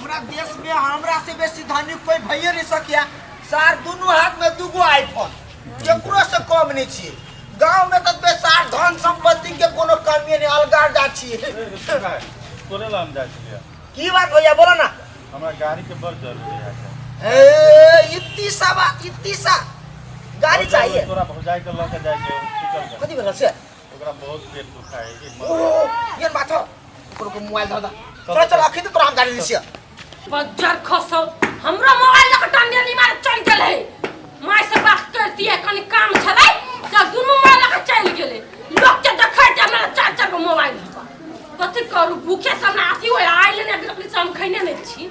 हमरा देश में हमरा से बेसी धनी कोई भइए नहीं सकिया। सार दोनों हाथ में दूगो आईफोन, केकरो से कम नहीं छी। गांव में तो बेसार धन संपत्ति के कोनो कमी नहीं, अलगार जा छी। तोरे लाम जा छी। की बात भैया बोलो ना। हमरा गाड़ी के बड़ जरूरी है। इतनी सा गाड़ी चाहिए। तोरा भौजाई के लेके जाय के हॉस्पिटल के। कथि भेल से? ओकरा बहुत पेट दुखाए है। ये बात हो। ओकरो मोबाइल द द। चल आखिर तोरा हम गाड़ी लिसिया। बज्जर खसो हमरा मोबाइल लग टांगे नहीं मार चल गेले। माय से बात करती है कनी काम छले। सब दुनु मोबाइल लग चल गेले। लोग के देखै त हमरा चाचा को मोबाइल हवा। कथि करू भूखे सब ना आसी होय आइले ने अपनी शाम खैने नहीं छी।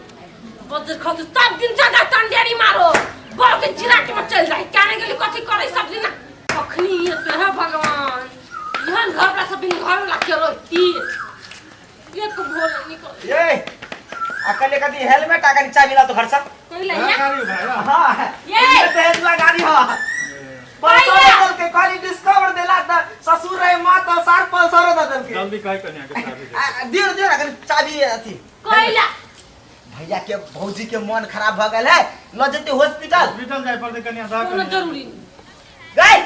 बज्जर खसो सब दिन ज्यादा टांगे नहीं मारो। बोल के चिरा के मत चल जाए। काने गेली कथि करे सब दिन। अखनी ये तो है भगवान। यहन घर पर सब दिन घर ला के रोती। ये को बोल निकल। ये अकल कदी हेलमेट आगा नीचा मिला तो घर से कोई ले या गाड़ी भाई हां ये तेजला गाड़ी हो पल्सर के खाली डिस्कवर देला त ससुर रे मां त 60 पल्सर द दल के जल्दी काहे कन्या के चाबी दे। दे अगर चाबी अथी कोइला भैया के भौजी के मन खराब भ गेल है, ल जते हॉस्पिटल जाय पड़ते कन्या दा कोनो कन्या जरूरी गई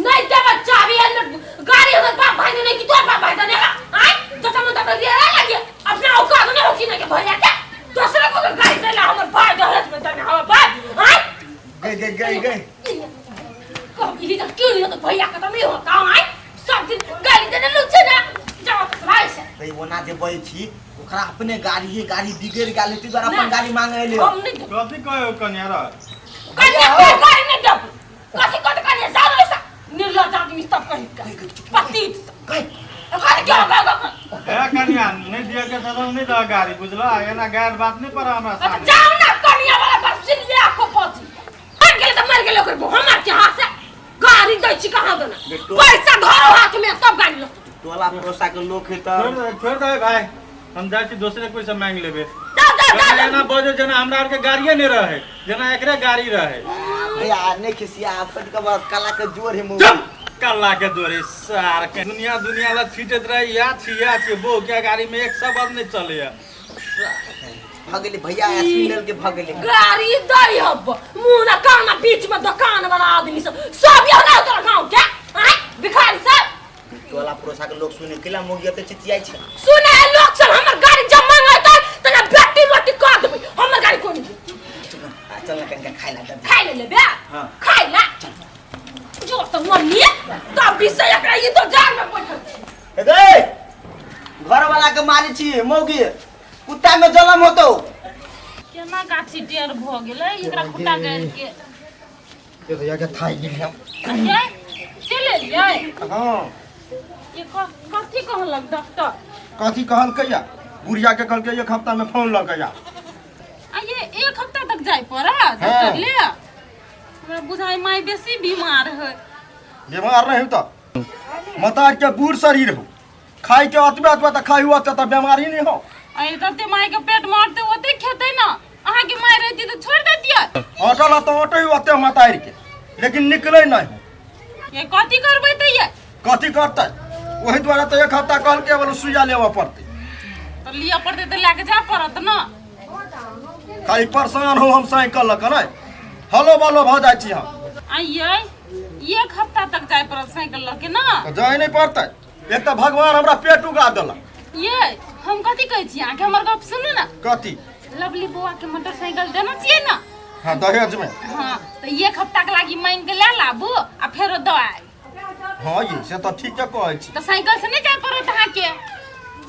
नहीं देव चाबी अंदर गाड़ी हमर बाप भाई ने की तोर बाप भाई ने आई तो तुम तो रे लगे अपना औकात ने होकी ने के भैया के दूसरे को गाड़ी देला हमर भाई दहलत में तने हमर बाप आई गई कब ये तो क्यों नहीं तो भैया का तो नहीं होता आई सब दिन गाड़ी देने लोग से ना जब भाई से भाई ओना जे बोल छी ओकरा अपने गाड़ी बिगड़ गेल ती द्वारा अपन गाड़ी मांगे ले हम नहीं कथि कहे कन्या रा कन्या गाड़ी नहीं दब कथि कन्या जा रे निर्लज आदमी सब कहि पति अरे क्या ए कन्या नहीं दिया के सदम नहीं दा गाड़ी बुझला एना गैर बात नहीं पर हमरा सामने जाओ ना कन्या वाला बस ले आपको पहुंची मर गेले ओकर हमर के हाथ से गाड़ी दै छी कहां देना पैसा धरो हाथ में तब गाड़ी लो टोला पड़ोसा के लोग है त छोड़ दे भाई हम जाय छी दूसरे कोई से मांग लेबे जा एना बजे जना हमरा आर के गाड़िए नहीं रहे जना एकरे गाड़ी रहे भैया नहीं खिसिया अपन के बाद काला के जोर है चुप कल्ला के दोरे सार के दुनिया ला छीटत रहे या छिया के बो क्या गाड़ी में एक शब्द नहीं चले भगले भैया एसपीएल के भगले गाड़ी दई हब मुना काना बीच में दुकान वाला आदमी सब यहाँ उतर गांव के आय भिखारी सब टोला पड़ोसा के लोग सुने केला मोगिया ते चिचियाई छै सुने लोग सब हमर गाड़ी जब मांगे त तना बेटी रोटी कर देबे हमर गाड़ी कोन चल ना कनका खाइला दे खाइ ले बे हां खाइ ला जो तो मम्मी तब विषय एकरा ये तो जान में बैठल ए गए घर वाला के मारी छी मोगी कुत्ता में जन्म होतो केना गाछी ढेर भ गेलै एकरा कुत्ता गैर के ये भैया के थाई गेल हम ये चले ये हां ये कथि कहलक डॉक्टर कथी कहल कैया बुढ़िया के कहल के एक हफ्ता में फोन लग गया आ ये एक हफ्ता तक जाय पड़ा डॉक्टर ले हमरा बुझाई माय बेसी बीमार है बीमार नहीं तो मतार के बूढ़ शरीर हो खाई के अतबे त खाई हुआ त बीमारी नहीं हो आई तते माय के पेट मारते ओते खेते ना अहाँ के माय रहती तो छोड़ देतिया अटल तो अटे ओते मतार के लेकिन निकले नहीं ये कथि करबै त ये कथी करते वही द्वारा तो एक हफ्ता कहल के बोलो सुइया लेवा पड़ते तो लिया पड़ते तो लेके जा पड़त ना खाली परेशान हो हम साइकिल लक नहीं हलो बलो भ जाय छी हम आइए एक हफ्ता तक जाय पड़त साइकिल लेके ना तो जाय नहीं पड़ते एक तो भगवान हमरा पेट उगा देला ये हम कथि कहै छी आके हमर गप सुनू ना कथी लवली बुआ के मोटरसाइकिल देना चाहिए ना हां दहेज में हां तो एक हफ्ता के लागी मांग के ले लाबू आ फेरो दवाई हां ये से तो ठीक है कहै छी तो साइकिल से नहीं जाय पड़त अहाँ के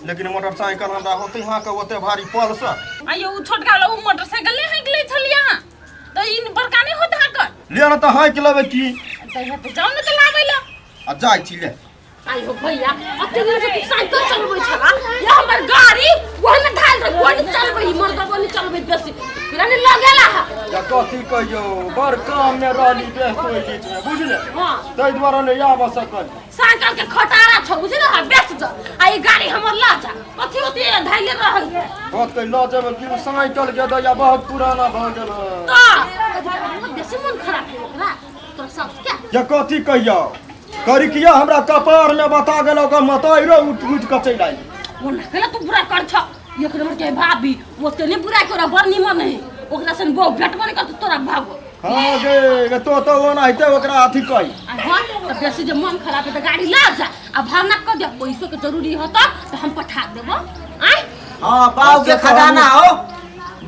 लेकिन मोटरसाइकिल हमरा होते यहाँ के ओते भारी पल्स आइयो उ छोटका वाला उ मोटरसाइकिल ले हांक ले छलिया तो इन बड़का नहीं होत हांक लेना तो हाई के लेबे की तो हे तो जाऊ न तो लाबै ला आ जाय छी ले आइयो भैया अते दिन से तू साइकिल चलबै छला ये हमर गाड़ी वही में ढाल दे कोई चलबै मर्द कोनी चलबै बेसी फिर ने लगेला है या कथी कहियो बड़ काम में रहली बेह कोई बीच में बुझले हां तै द्वारा ले आब सकल साइकिल के खटारा छ बुझले हा बेच जा आ ये गाड़ी हमर ला जा कथि होती है धाइले रहल बात कह लो जब कि साइकिल के दया बहुत पुराना भ गेल तो बेसी मन खराब हो गया तो सब क्या या कथी कहियो करी किया हमरा कपार में बता गेलो का मतैरो उठ उठ के चल आई वो ना केला तू बुरा कर छ एक नंबर चाहे भाभी वो तेने बुराई करा बड़ निमन है ओकरा से बहु भेट बने का तो तोरा भागो हां गे तो वो ना हते ओकरा अथी कई आ घर तो बेसी जे मन खराब है तो गाड़ी ला जा आ भावना कर दे पैसों के जरूरी हो तो हम पठा देबो आय हां बाप के खजाना हो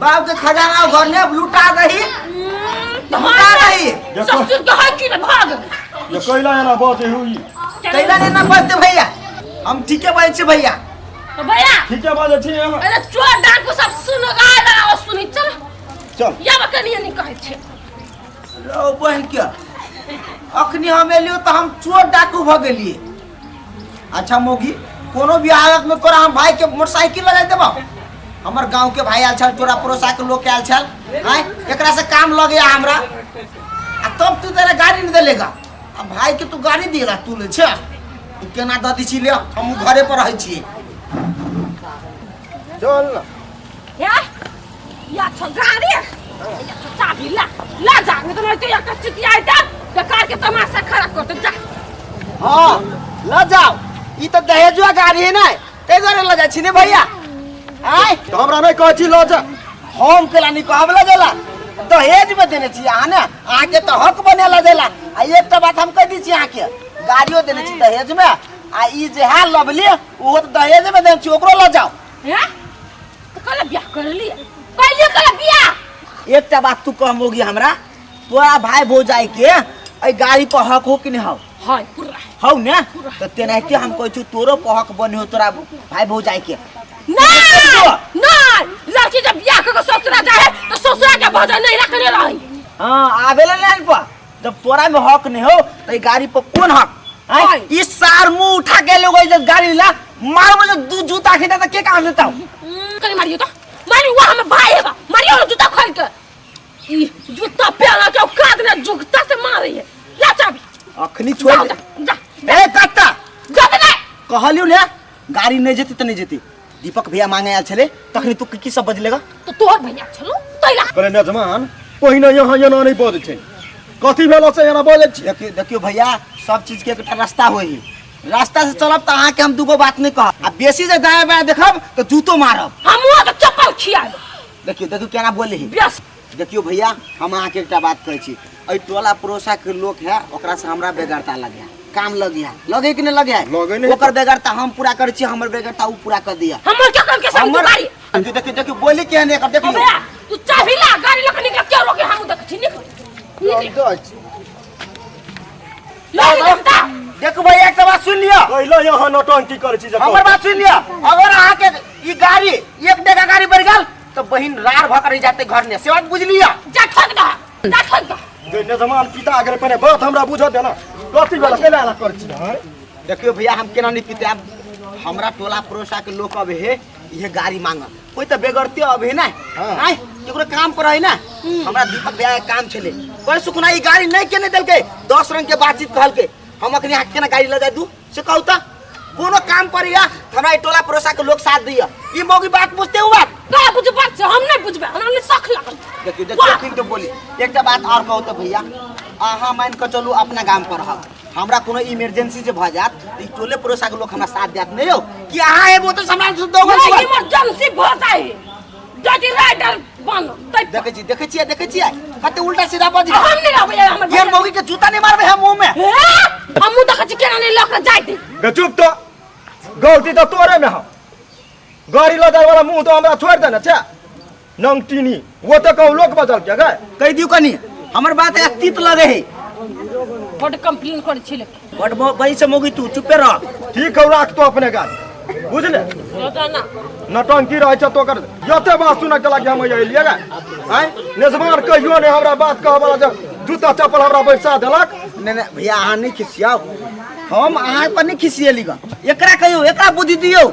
बाप के खजाना हो घर में लुटा दही लुटा दही ससुर के है कि भाग ये कैला ना बात हुई कैला ने ना बचते भैया हम ठीके बात छे भैया तो भैया ठीक है बात छी अरे चोर डाकू सब सुनो गाय लगाओ सुनी चल या बकनिया नहीं कहै छे लो बहन के अखनी हम एलियो तो हम चोर डाकू भ गेलिए अच्छा मोगी कोनो भी हालत में तोरा हम भाई के मोटरसाइकिल लगा देबो हमर गांव के भाई आल छल तोरा पड़ोसा के लोग के आल छल हैं एकरा से काम लग गया हमरा आ तब तू तेरा गाड़ी नहीं देलेगा अब भाई के तू गाड़ी दिएला तू ले छे तू केना द दी छी ले हम घरे पर रहै छी चल ना या तो गाड़ी या तो चाबी ला जा नहीं तो मैं तो या कच्ची आई था बेकार के तमाशा खड़ा करते जा हां ल जाओ ई तो दहेजुआ गाड़ी है ना ते घरे ल जा छी ने भैया आय तो हमरा नहीं कहै छी ल जा हम केला नहीं कहब ल गेला दहेज में देने छी आ ना आके तो हक बने ल देला आ एक तो बात हम कह दी छी आके गाड़ियो देने छी दहेज में आ ई जे है लवली वो तो दहेज में देने छी ओकरो ल जाओ हैं तो कल ब्याह कर लिए पहले कल ब्याह एकटा बात तू कहमोगी हमरा तोरा भाई भौजाई के ए गाड़ी पर हक हो कि नहीं हो हां पूरा हौ ने तो तेनाहिते हम कहै छी तोरो पर हक बने हो तोरा भाई भौजाई के नहीं नहीं लड़की जब ब्याह कर ससुरा जाए तो ससुरा के भजन नहीं रखने रही हां आवेला लाइन पर जब तोरा में हक नहीं हो तो ई गाड़ी पर कौन हक है इस सार मुंह उठा के लोग जब गाड़ी ला मारबो जो दू जूता खींचा तो के काम देता कनी मारियो तो मारी वहां में भाई है मारियो जूता खोल के ई जूता पहना के काद ने जुगता से मारे है ला चाबी अखनी छोड़ दे जा ए कत्ता जा दे कहलियो ने गाड़ी नहीं जेती त नहीं जेती दीपक भैया मांगे आल छले तखनी तू की सब बजलेगा तो तोर भैया चलो तैला करे न जमान पहिने यहाँ यहाँ नहीं बोल छै कथी भेलो से यहाँ बोले छी देखियो भैया सब चीज के एकटा रास्ता होई रास्ता से चलब त अहाँ के हम दुगो बात नहीं कह आ बेसी जे दाएं बाएं देखब तो जूतो मारब हमवा तो चप्पल खियाब देखियो केना बोले ही बस देखियो भैया हम अहाँ के एकटा बात कहै छी ए टोला पड़ोसा के लोग है ओकरा से हमरा बेगरता लग गया काम लग गया लगे कि नहीं लगे लगे नहीं ओकर बेगरता हम पूरा कर छी हमर बेगरता उ पूरा कर दिया हमर क्या कर के संग गाड़ी देखियो बोले के ने कर देखियो भैया तू चाबी ला गाड़ी लेके निकल क्यों रोके हम देख छी निकल देखो भैया एक बात सुन लियो कहलो यहाँ नौटंकी करे छी हमर बात सुन लियो अगर अहाँ के ई गाड़ी एक डेगा गाड़ी बढ़ गेल तो बहिन रार भकर रह जाते घर ने से बात बुझ लियो जा ठग दा ने जमान पिता अगर पने बात हमरा बुझ दे ना कथी भेल केला ला कर छी देखियो भैया हम केना नहीं पीते अब हमरा टोला पड़ोसा के लोग अब है ये गाड़ी मांगल कोई तो बेगरती अब है ना हां एकरो काम पर है ना हमरा दीपक भैया के काम छले पर सुखना ई गाड़ी नहीं केने देल के 10 रंग के बातचीत कहल के हम अखनी हाथ के ना गाड़ी ले जाय दू से कहू त कोनो काम पर या हमरा ई टोला पड़ोसा के लोग साथ दिया ई मोगी बात बुझते हुआ का बुझ बात हम नहीं बुझबे हमने शक लागल देखियो ठीक तो बोली एकटा बात और कहू त भैया अहाँ मान के चलू अपना गांव पर रह हमरा कोनो इमरजेंसी जे भ जात त ई टोले पड़ोसा के लोग हमरा साथ देत नहीं हो कि अहाँ एबो तो हमरा से दोगो इमरजेंसी भ जाए जदी राइडर बन देखे छियै कते उल्टा सीधा बज हम नहीं रहबे हमर गेर मौगी के जूता नहीं मारबे हम मुंह में हम देख छी केना नहीं लक जाय दे गचुप तो गलती तो तोरे में हो गाड़ी लदार वाला मुंह तो हमरा छोड़ देना छे नंगटीनी वो तो कहू लोक बदल के गए कह दियो कनी हमर बात एक तीत लगे है बड कंप्लेन कर छी लेकिन बड बई से मौगी तू चुपे रह ठीक है राख तो अपने गाड़ी बुझले रोजाना नटंकी रहे छ तो कर यते बात सुना के लागे हम ये लिएगा हैं नेजमार कहियो ने हमरा बात कह वाला जो जूता चप्पल हमरा बैसा देलक नहीं भैया अहाँ नहीं खिसियाओ हम अहाँ पर नहीं खिसियली ग एकरा कहियो एकरा बुद्धि दियो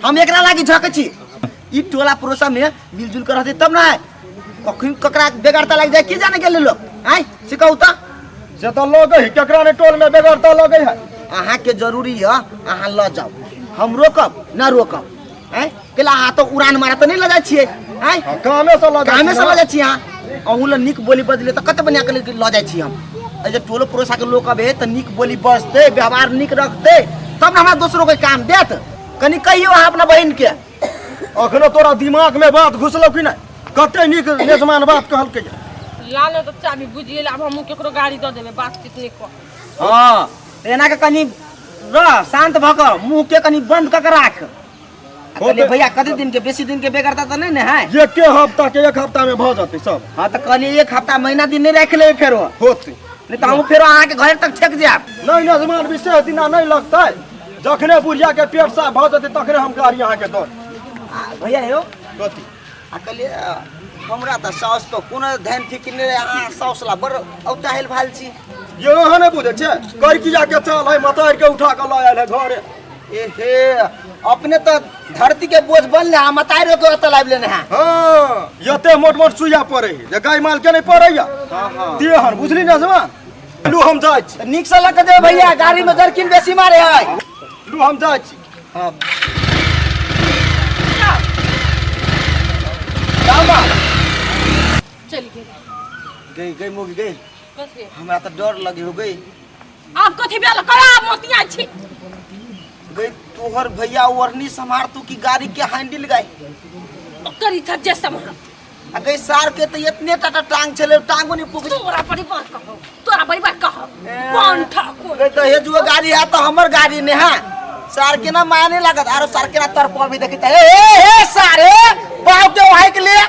हम एकरा लागी झक छी ई टोला पड़ोसा में मिलजुल कर रहते तब ना कखन ककरा बेगारता लग जाए की जाने के लोग हैं सिकाऊ त से तो लगे ही केकरा ने टोल में बेगरता लगे है अहाँ के जरूरी है अहाँ ल जाओ हम रोकब ना रोकब हैं केला अहाँ तो उड़ान मारा तो नहीं ल जाय छियै हैं कामे से ल जाय छी अहाँ अहू ल निक बोली बदले तो कते बनिया के ल जाय छी हम ए जे टोलो पड़ोसा के लोग अबे तो निक बोली बजते व्यवहार निक रखते तब ना हमरा दूसरों के काम देत कनी कहियो अहाँ अपना बहन के अखनो तोरा दिमाग में बात घुसलो कि नहीं कते निक नेजमान बात कहलकै लाने तो चाबी बुझ गेल अब हम केकरो गाड़ी द देबे बातचीत नहीं कर। हाँ एना के कनी रह शांत भ क मुंह के कनी बंद क के राख। कहले भैया कते दिन के बेसी दिन के बेगरता त नहीं ने है एके हफ्ता के एक हफ्ता में भ जते सब। हाँ तो कहले एक हफ्ता महीना दिन नहीं रख ले फेरो होते नहीं तो हम फेरो अहाँ के घर तक छेक जाब। नहीं नेजमान विशेष दिना नहीं लगतै जखने बुढ़िया के पेट साफ भ जते तखने हम गाड़ी अहाँ के दो। भैया यो कथी कहले हमरा त साउस पर कोनो ध्यान फिकिर नहीं अहाँ साउस ला बर औताहेल भाल छी। ये अहाँ नहीं बुझे छे कर की जाके चल है मतार के उठा के लायल है घरे। एहे अपने तो धरती के बोझ बनले हम मतारो के ओत लाइब लेने हैं। हां यते मोट मोट सुइया पड़े है जे गाय माल के नहीं पड़ैया। हां हां तेहन बुझली ना जवान लू हम जाय छी निक से लक दे भैया गाड़ी में जरकिन बेसी मारे है। लू हम जाय छी। हां दामा चल गए गई गई मुगी गई बस गए हमरा तो डर लगी हो गई। आप कथी बेल करा मोतिया छी गई तोहर भैया ओरनी संभार तू की गाड़ी के हैंडल गई करी था जे संभाल आ गई सार के तो इतने टाटा टांग चले टांगो नहीं पुग तोरा परिवार कहो तोरा परिवार कहो कौन ठाकुर गई तो हे जो गाड़ी है तो हमर गाड़ी ने है सार के ना माने लागत आरो सार के ना तरपा भी देखता ए सारे बाप के वहां के लिए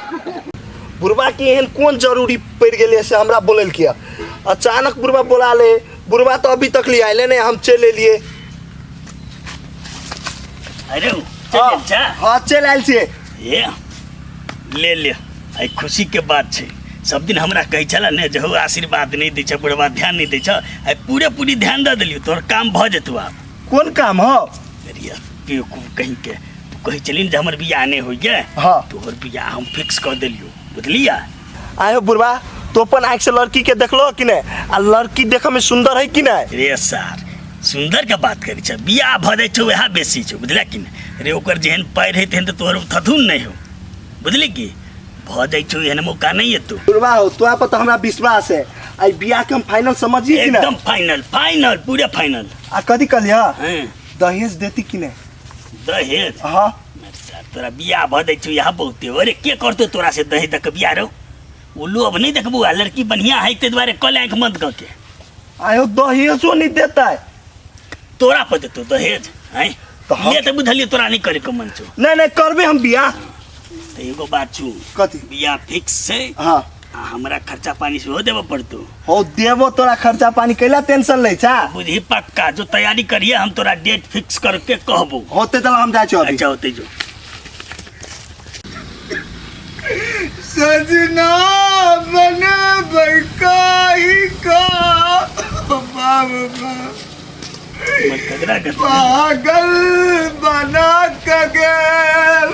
बुढ़वा के एहन कौन जरूरी पड़ गए से हमरा बोलल किया अचानक बुढ़वा बोला ले बुढ़वा तो अभी तक ले आए नहीं हम चले लिए। अरे चल जा हाँ चल आयल से ये ले ले आई खुशी के बात छे सब दिन हमरा कही चला ने जहो आशीर्वाद नहीं दै छ बुढ़वा ध्यान नहीं दै छ आई पूरे पूरी ध्यान दे देलियो तोर काम भ जेतु आब कौन काम हो अरे बेवकूफ कहीं के तू कही चली जे हमर बियाह नहीं होई गे हाँ तोहर बियाह हम फिक्स कर देलियो बुझलिया। आयो बुढ़वा तो अपन आँख से लड़की के देखलो कि नहीं आ लड़की देखे में सुंदर है कि नहीं। रे सार सुंदर के बात करी छ बियाह भ जाय छ वह बेसी छ बुझला कि नहीं रे ओकर जेहन पैर है तेहन तो तोहर थथुन नहीं हो बुझली की भ जाय छ एहन मौका नहीं है तू बुढ़वा हो तो पर तो हमरा विश्वास है आई बियाह के हम फाइनल समझी कि एकदम नहीं फाइनल फाइनल पूरे फाइनल। आ कदी कलिया हैं दहेज देती कि नहीं। दहेज हाँ सार तोरा बियाह भ जाय छ यहाँ बहुते अरे के करतो तोरा से दहेज दक बियाह रो वो लोभ नहीं देखबू लड़की बढ़िया है ते द्वारे कल आंख बंद क के आयो दहेजो नहीं देता है तोरा पर देतो दहेज हैं तो हम- ये तो बुझलिए तोरा नहीं करे के मन छो नहीं करबे हम बियाह। तो एगो बात छू कथी बियाह फिक्स है हाँ आ हमरा खर्चा पानी से हो देबो पड़तो हो देवो तोरा खर्चा पानी कैला टेंशन ले छा बुझी पक्का जो तैयारी करिए हम तोरा डेट फिक्स करके कहबो। होते तो हम जाए अभी। अच्छा होते जो सजना बने बरकाई का बाबा मत कगरा कर पागल बना कगल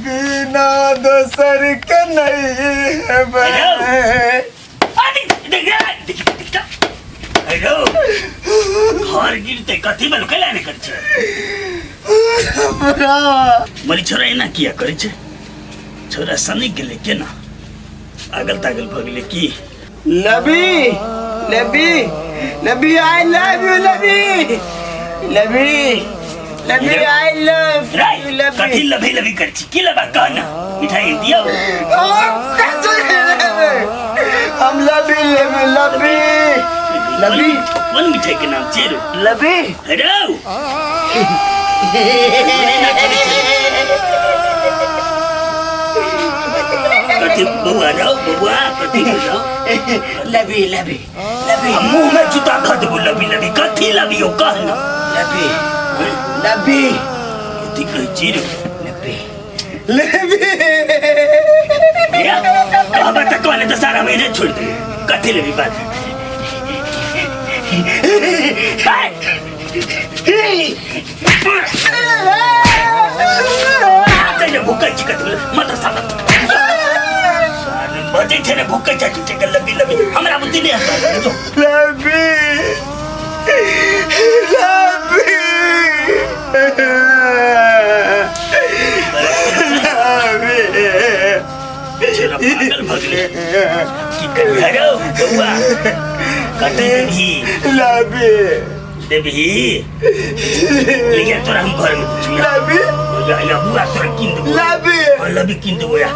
बिना दोसर के नहीं है बे। अरे देख हेलो घर गिरते कथी में लुकला नहीं कर छे मरी छोरा एना किया करे छे छोरा सनी गेले के ना अगल तागल भ गेले की लबी लबी लबी आई लव यू लबी लबी लबी आई लव राय यू लबी कथी लभी लभी कर छी की लबा कहना मिठाई दियो हम लबी लबी लबी लबी कौन मिठाई के नाम छे रे लबी हेलो कथी बुआ जाओ बुआ कथी जाओ लबी लबी लबी मुंह में जूता खा देबो लबी लबी कथी लबी हो कहना लबी लबी कथी कह छी रे लबी लबी या कहबा त कहले त सारा महीने छोड़ दे कथी लबी बात हाय तेरे भूखा चिकन मत साला बजे थे ने भूखा चाचू के लबी लबी हमरा बुद्धि नहीं आता जो लबी लबी तेरा पागल भगले की कर हरो बउआ कटी नहीं लबी देवी लेकिन तोरा हम घर में कुछ लाबी या बुआ तोरा किन देबो लाबी लबी किन देबो या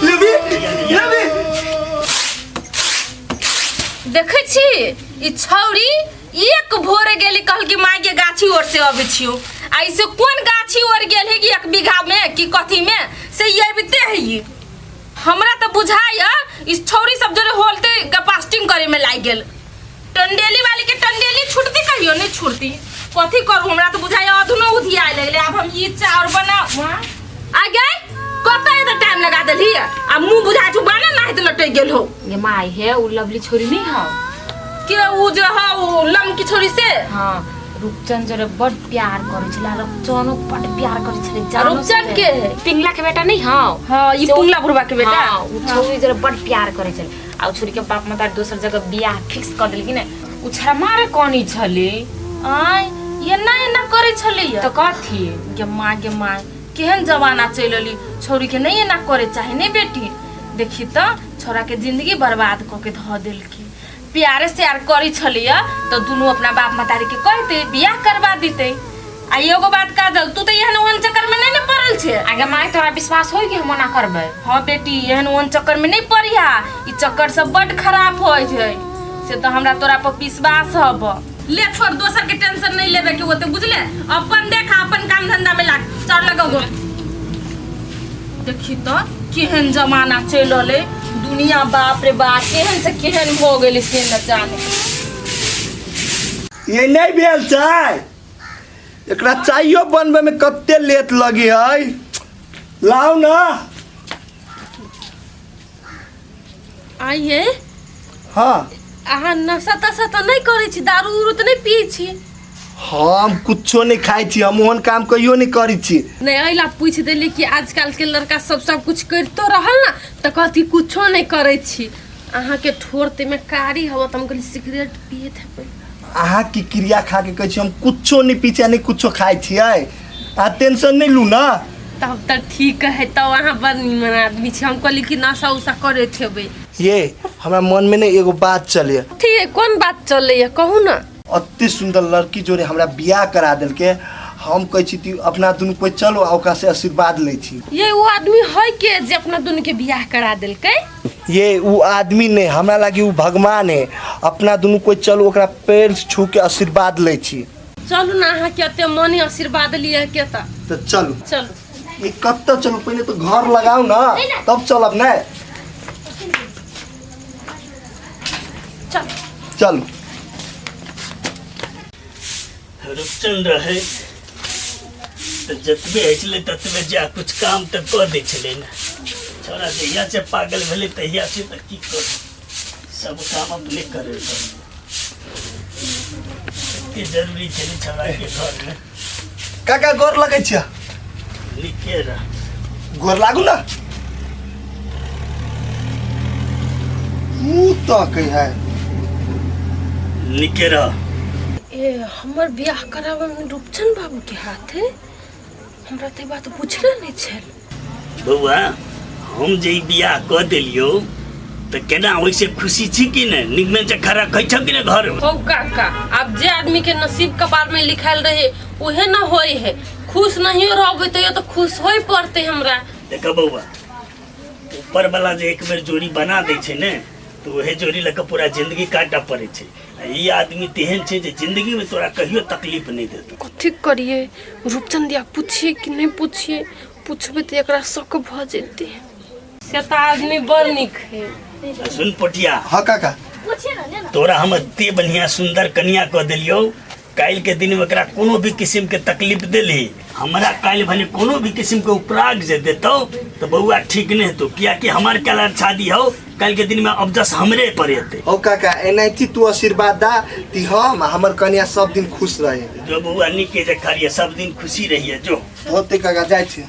लाबी लाबी देखे छी ई छौरी एक भोरे गेली कहल कि माय के गाछी ओर से अबै छियो ऐसे कोन गाछी ओर गेल है कि 1 बीघा में कि कथी में से ये बिते है ये हमरा तो बुझाया इस छौरी सब जरे होलते गपास्टिंग करे में लाग गेल टंडेली वाली के टंडेली छुटती कहियो नहीं छुटती कथी करू हमरा तो बुझाया अधुनो उधिया लगले अब हम ई चाउर बना आ गए कतै तो टाइम लगा देली आ मुंह बुझा छु बना नहीं तो लटै गेल हो ये माई है वो लवली छोरी नहीं है के उ जो है वो लमकी छोरी से हाँ रूपचंद जरे बड़ प्यार करे छला रूपचंद बड़ प्यार करे छले रूपचंद के है पिंगला के बेटा नहीं हां हां ई पुंगला बुढ़वा के बेटा हां उ छोरी जरे बड़ प्यार करे छले आ छोरी के बाप माता दोसर जगह बियाह फिक्स कर देल कि ने उ छरा मारे कोनी छले आय ये ना करे छले तो कथी गे माँ केहन जमाना चलली छोरी के नहीं ना करे चाहे नहीं बेटी देखी तो छोरा के जिंदगी बर्बाद क के ध देल की प्यारे से यार करी छलिया तो दोनों अपना बाप मतारी के कहते बियाह करवा देते आ एगो बात काजल तू तो एहन ओहन चक्कर में नहीं पड़ल छे आगे माई तोरा विश्वास होई कि हम ना करबे हां बेटी एहन ओहन चक्कर में नहीं पड़िया ई चक्कर सब बड़ खराब होय छै से तो हमरा तोरा पर विश्वास हब ले छोड़ दोसर के टेंशन नहीं लेबे के होते बुझले अपन देखा अपन काम धंधा में लाग चढ़ लगाओ देखी तो केहन जमाना चलले दुनिया बाप रे बाप केहन से केहन हो गेली से न जाने ये नहीं भेल चाय एकरा चाइयो बनबे में कत्ते लेट लगी है लाओ ना आइए हाँ अहाँ नशा तशा तो नहीं करे छी दारू उरू तो नहीं पिए छी हम कुछो नहीं खाई छी हम ओहन काम कहियो नहीं करी छी नहीं अइला पूछ देली कि आजकल के लड़का सब कुछ करतो रहल ना तो कहती कुछो नहीं करे छी अहाँ के ठोरते में कारी हवा तुम कहली सिगरेट पिए थे अहाँ की क्रिया खा के कहै छी हम कुछो नहीं पीछे नहीं कुछो खाई छी आ टेंशन नहीं लू ना तब तक ठीक है तो वहाँ बड़ निमन आदमी छी हम कहली कि नशा उशा करे थे ये हमरा मन में नहीं एगो बात चले ठीक है कौन बात चल रही है कहू ना अति सुंदर लड़की जोरे हमरा बियाह करा दिल के हम कहै छी तू अपना दुनू कोई चलो ओकरा से आशीर्वाद ले छी ये वो आदमी है के जे अपना दुनू के बियाह करा दिल के ये वो आदमी ने हमरा लगी वो भगवान है अपना दुनू कोई चलो ओकरा पैर छू के आशीर्वाद ले छी चलू ना अहाँ के ते मनी आशीर्वाद लिए के तो चलो चलू ये कब तक चलो पहले तो घर लगाओ ना तब चलब ना चल चलो रूपचंद रहे तो जतबे हचले ततबे जा कुछ काम तो कर दे छले ना छोरा जहिया से पागल भेले तहिया से तो की कर सब काम अपने करे इतनी जरूरी छले छोरा के घर में काका गोर लगे छिया लिखे रह गोर लागू ना मुंह तो कही है लिखे रह ए हमर बियाह करावे में रूपचंद बाबू के हाथ है हमरा ते बात पूछले नहीं छल बउआ हम जे बियाह क देलियो तो केना वैसे खुशी छी कि ने निगमे जे खरा खै छ कि ने घर में हो काका अब जे आदमी के नसीब कपार में लिखाल रहे उहे न होई है खुश नहीं रहबे तो खुश होई पड़ते हमरा देखा बउआ ऊपर वाला जे एक बेर जोड़ी बना दे छै ने तो वह जोड़ी लग पूरा जिंदगी काटा पड़े छै ये आदमी तेहन छै जे जिंदगी में तोरा कहियो तकलीफ नहीं देतो कथी करिए रूपचंद या पूछिए कि नहीं पूछिए पूछबे तो एकरा शक भ जेते से त आदमी बड़ निक है सुन पोटिया हाँ काका तोरा हम एते बढ़िया सुंदर कन्या क देलियो काल के दिन में एकरा कोनो भी किस्म के तकलीफ देली हमरा काल भने कोनो भी किस्म के उपराग जे देतो तो बउआ ठीक नहीं तो किया कि हमार कलर शादी हो कल के दिन में अब जस हमरे पर हेते ओ काका एनाइती तू आशीर्वाद दा ती हम हमर कन्या सब दिन खुश रहे जो बउआ निके जे करिए सब दिन खुशी रहिए जो होते काका जाय छी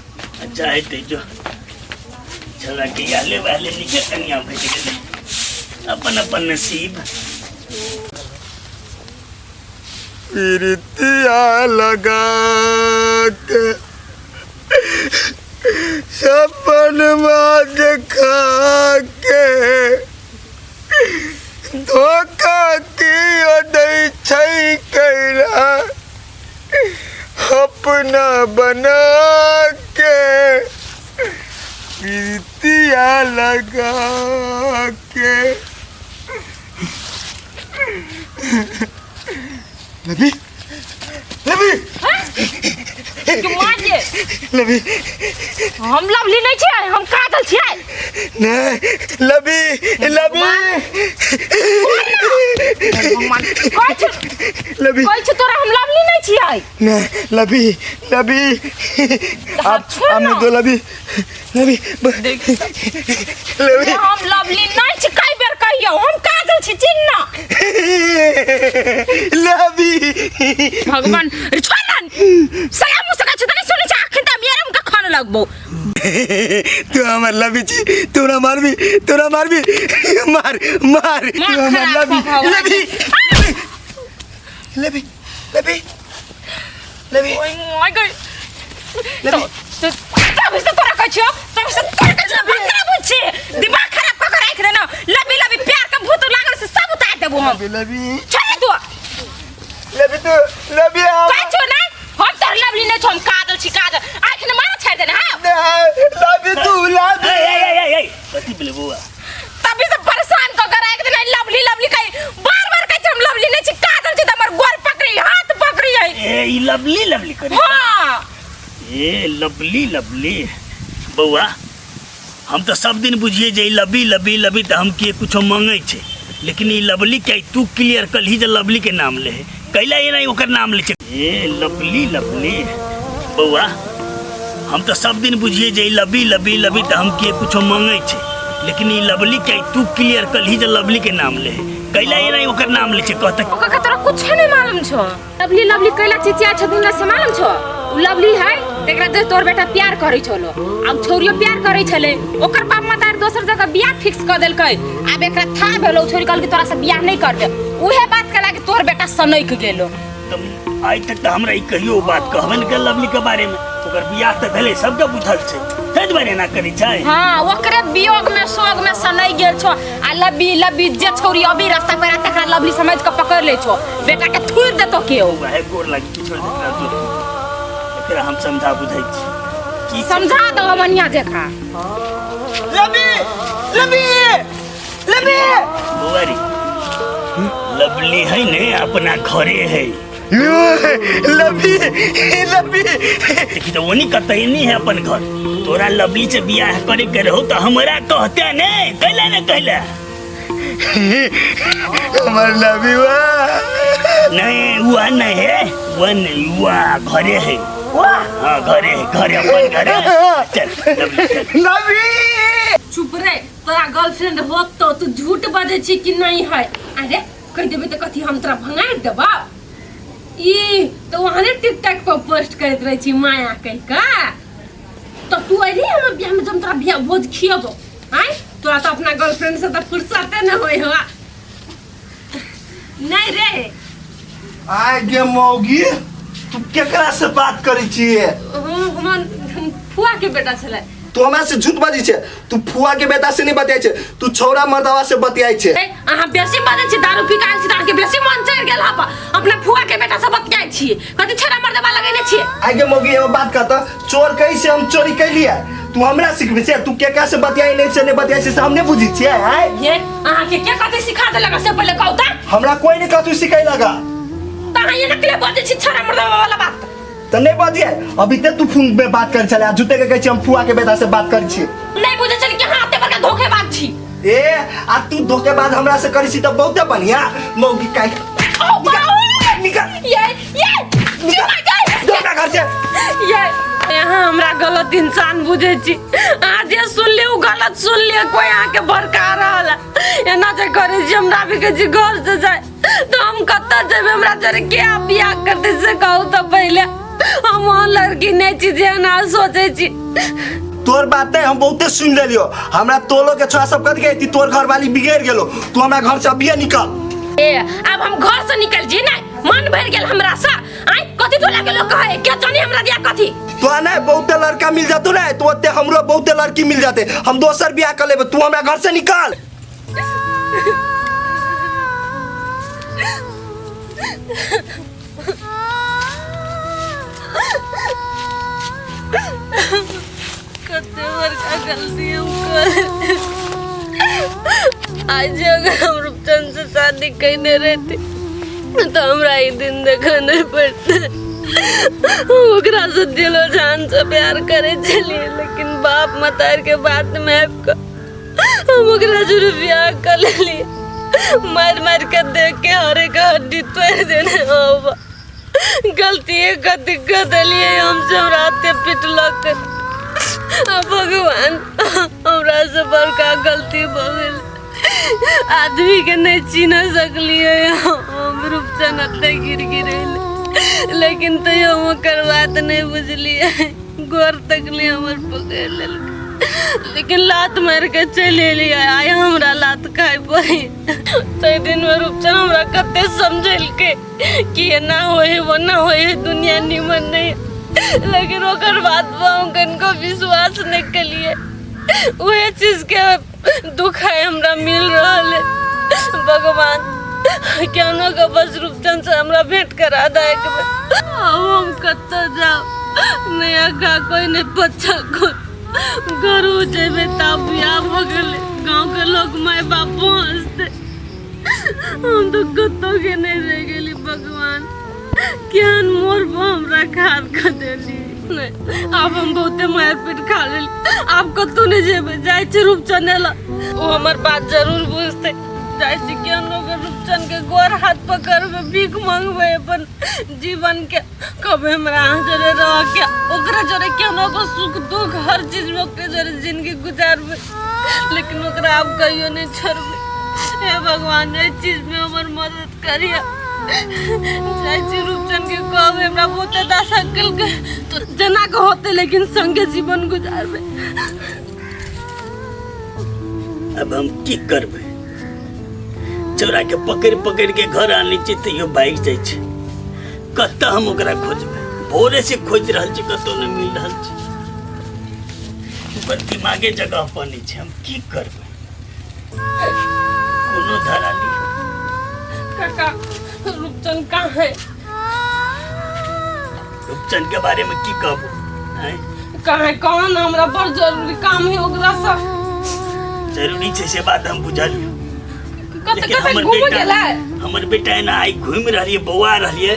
अच्छा है ते जो चला के आले वाले निके कन्या भेज गेले अपन अपन नसीब प्रीतिया लगा के सपन देखा के धोखा के अपना बना के प्रीतिया लगा के। लबी लबी लबी हम लवली नहीं छियै, हम काजल छियै। नहीं लबी लबी लबी कोई छ तोरा हम लवली नहीं छियै। नहीं लबी लबी आप हमने दो लबी लबी लबी हम लवली नहीं छी, कई बेर कहियो हम काजल छी, चिन्ना लबी भगवान छोड़न सलाम मुसका छ तने सुनै छ आखिन त मेरम का खान लगबो। तू हमार लबी छी, तोरा मारबी मार मार तू हमार लबी लबी लबी लबी लबी ओए माय गॉड लबी तभी से तोरा कहै छियो, तभी से तोरा कहै छियो खराब छै, दिमाग खराब क के राख देना। लबी लबी प्यार का भूत लागल से सब उतार देबो हम। लबी छोड़ तू लबी तो लबी कहै छियो ना हम तोर लवली नहीं छ, हम काजल छी, काजल आखिन मारा छाड़ देना। हां लबी तू लबी ए कथी बोले बुआ? तभी से परेशान क के राख देना। लवली लवली कहि बार-बार कहै छी हम लवली नहीं छी, काजल छी त हमर गोर पकड़ी हाथ पकड़ी है। ए ई लवली लवली करे। हां ए लवली लवली बउआ, हम तो सब दिन बुझिए जे लबी लबी लबी तो हम के कुछ मांगे छे, लेकिन ई लवली के तू क्लियर कल ही जे लवली के नाम ले है, कैला ये नहीं ओकर नाम ले छे। ए लवली लवली बउआ, हम तो सब दिन बुझिए जे लबी लबी लबी तो हम के कुछ मांगे छे, लेकिन ई लवली के तू क्लियर कल ही जे लवली के नाम ले है, कैला ये नहीं ओकर नाम ले छे। कहत ओका का तोरा कुछ नहीं मालूम छ। लवली लवली कैला चिचिया छथिन ना से मालूम छ। उ लवली है तेकरा जे तोर बेटा प्यार करै छलो, अब छोरियो प्यार करै छले, ओकर बाप माता दोसर जगह बियाह फिक्स क देलकै। अब एकरा था भेलो छोरी कहल कि तोरा से बियाह नहीं करबे, उहे बात कला कि तोर बेटा सनैक गेलो। आज तक तो हमरा ई कहियो बात कहबन के लवली के बारे में, ओकर बियाह त भेले सबके बुझल छे, तै बारे ना करै छै। हां ओकरे वियोग में सोग में सनै गेल छ। आ लबी लबी जे छोरी अभी रास्ता पर आते तकरा लवली समझ के पकड़ ले छ, बेटा के थुर देतो के हो। वह गोर लगी कि छोड़ देकरा जो एकरा हम समझा बुझै छी की समझा दो मनिया देखा। लबी लबी लबी बुआरी लवली है ने अपना घरे है, लबी लबी देखी तो वनी कतई नहीं है अपन घर। तोरा लवली से बियाह करे के रहो तो हमरा कहते ने, कहला ने कहला हमार लबी हुआ नहीं हुआ नहीं है, वो नहीं हुआ घरे है। हाँ घरे है, घरे अपन घरे चल लवली चल। लबी चुप रे, तोरा गर्लफ्रेंड हो तो तू झूठ बजे छी कि नहीं है? अरे कह देबे तो कथी हम तोरा भंगार देबा? ई तो वहां टिकटॉक पर पोस्ट करत रही छी माया कह का। तो तू अइली हम बियाह में जब तोरा बियाह भोज खियबो, आय तोरा तो अपना गर्लफ्रेंड से तो फुर्सते न होय हो। नहीं रे आगे मौगी तू केकरा से बात करै छिए? हम फुआ के बेटा छले। तू हमरा से झूठ बाजी छे, तू फुआ के बेटा से नहीं बतियाई छे, तू छौरा मर्दावा से बतियाई छे। अहाँ बेसी बाजै छी, दारू पी के आयल छी, अहाँके बेसी मन चढ़ि गेल हप। अपना फुआ के बेटा से बतियाई छी, कथी छेड़ा मर्दबा लगैने छी। आगे मौगी एगो बात कहता, चोर कही से हम चोरी कैलिए, तू हमरा सिखबे छे, तू केकरा से बतियाई नहीं से नहीं बतियाई से हम नहीं बुझी छिए। हाय ये अहाँके के कथी सिखा देलक से पहिले कहू त। हमरा कोई नहीं कहतू सिखाई लगा त अहाँ ये नकले बाजै छी छेड़ा मर्दबा वाला बात। तो नहीं बजिए, अभी तक तू फोन में बात कर चले, झूठे के कहै छी हम फुआ के बेटा से बात करै छी। नहीं बुझे चल कि हाथे पर के धोखेबाज छी। ए आ तू धोखेबाज हमरा से करै छी त बहुते बढ़िया मौगी काई ओ बाबू निकल ये धोखा कर से। ये यहाँ हमरा गलत इंसान बुझे छी। आज ये सुन ले गलत सुन ले, कोई आके भड़का रहल एना जे करे छी हमरा भी के जी घर से जाए तो हम कत जेबे, हमरा जरे के बियाह करते से कहू तो पहले हम लड़की नहीं छी जे ना सोचे छी। तोर बातें हम बहुते सुन लेलियो, हमरा तोलो के छोरा सब कह गई तोर घर वाली बिगड़ गेलो, तू हमरा घर से अभी निकल। ए अब हम घर से निकल जी नहीं, मन भर गेल हमरा सा। आई कथी तोला के लोग कहे के जानी हमरा दिया कथी। तो ना बहुते लड़का मिल जातू ना, तो ओते हमरो बहुते लड़की मिल जाते, हम दोसर बियाह कर लेबे, तू हमरा घर से निकल। कते बड़का गलती हम कर। आज अगर हम रूपचंद से शादी करने रहते तो हमरा ई दिन देखा नहीं पड़ता। ओकरा से दिलो जान से प्यार करे चलिए, लेकिन बाप मतार के बात में हम ओकरा जरूर ब्याह कर लिए। मार मार के देख के हर एक हड्डी तोड़ देने होगा। गलती का दिक्कत लिए हमसे राते पिटलक। भगवान हमरा से बड़का गलती भगल। आदमी के नहीं चिन्ह सकलिए हम रूपचंद अत्ते गिर गिरे, लेकिन तो हम ओकर बात नहीं बुझलिए। गोर तक ले हमर पकड़ ले, लेकिन लात मार के चले लिया। आय हमरा लात खाए पड़ी। तो दिन में रूपचंद हमरा कते समझल के कि ये ना होए वो ना होए, दुनिया निमन नहीं। लेकिन ओकर बात पर कनको विश्वास नहीं कलिए। वही चीज के दुख है हमरा मिल रहा है। भगवान क्या न का बस रूपचंद से हमरा भेंट करा दे। हम कत्ता जाओ नया का कोई नहीं बच्चा को घरू जेबे तब बियाह हो गए। गाँव के लोग माए बाप हंसते, हम तो कत्तो के नहीं रह गए। भगवान क्या मोर हमरा खाद कर देली। अब हम बहुते मार पीट खा ले। आप कत्तो नहीं जेबे जाए छे रूपचंद ला, वो हमार बात जरूर बुझते। जाए छे क्या लोग रूपचंद के गोर हाथ पकड़ में भीख मांगबे अपन जीवन के। कबे हमरा जरे रह के ओकरा जरे केनो को सुख दुख हर चीज में ओकरे जरे जिंदगी गुजारबे, लेकिन ओकरा आप कहियो नहीं छोड़बे। हे भगवान ये चीज में हमर मदद करिया। जाय छी रूपचंद के कहबे हमरा बहुते दासा कल के तो जना के होते, लेकिन संगे जीवन गुजारबे। अब हम की करबे? चोरा के पकड़ पकड़ के घर आने चाहिए बाइक जाए छे। कत्ता हम ओकरा खोजबे? भोरे से खोज रहल छी, कतो नहीं मिल रहल छी। ऊपर दिमागे जगह पर नहीं छे, हम की करबे? कोनो धरा ली। काका रूपचंद कहाँ है? रूपचंद के बारे में की कहबो? कहाँ है? कौन हमरा बड़ जरूरी काम है ओकरा से। जरूरी छे से बात हम बुझलियो, कते लेकिन कते घूम गेला है। हमर बेटा है ना आई घूम रही है, बौआ रही है,